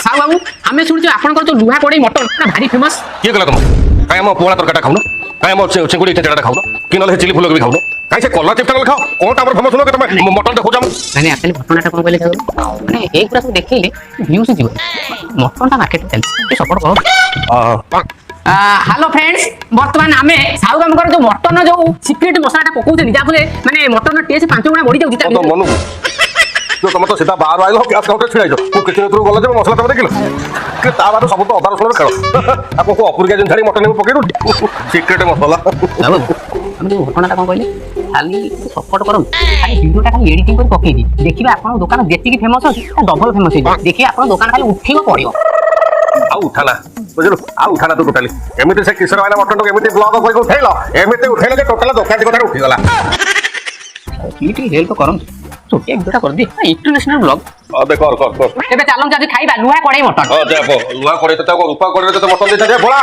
साहू बाबू आमे सुनछु आपनकर तो लुहा कोड़े मटन ना भारी फेमस किए गला तुम काहे मो पोळा तरकाटा खाउनो काहे मो चिंगुड़ी चेचड़ा खाउनो कि नले चिली फुल भी खाउनो काहे से कलर चिप्स खाओ कोन टावर फेमस हो के तुम मटन देखो जाम माने एक्चुअली घटनाटा कोन कहले जाऊ माने एक पूरा सब देखैले व्यूज जीव मटनटा मार्केट चल सपोर्ट करो हेलो फ्रेंड्स वर्तमान आमे साहू बाबूकर जो मटन जो सीक्रेट मसलाटा पकाउछन जा फले माने मटन टेस्ट 5 गुणा बढ़ी जाउ तो मनु जो तुम तो सीधा बाहर आइलो गैस काउंटर छिड़ाइलो को किचन थ्रू गला जे मसला तब देखिलो के ता बारे सब तो अदा रसुन खेलो आपको को अपुर गजन झाड़ी मटन में पके दो सीक्रेट मसला बाबू हम जो घटनाटा कोन कहले खाली सपोर्ट करो खाली वीडियोटा खाली एडिटिंग कर पके दी देखिबा आपन दुकान जेति की फेमस अछि डबल फेमस अछि देखि आपन दुकान खाली उठिबो पड़ियो आ उठाना बुझलो आ उठाना तो टोटली एमिति से किशोर वाला मटन को एमिति ब्लॉग को उठैलो एमिति उठैलो जे टोटल दुकान को उठी गला मीठी हेल्प करम छोटे वीडियोटा कर दी इंटरनेशनल ब्लॉग देखो कर एबे चालम जदी खाइबा लुहा कोड़े मटन जा लुहा कोड़े तो रूपा कोड़े तो मटन देता बोला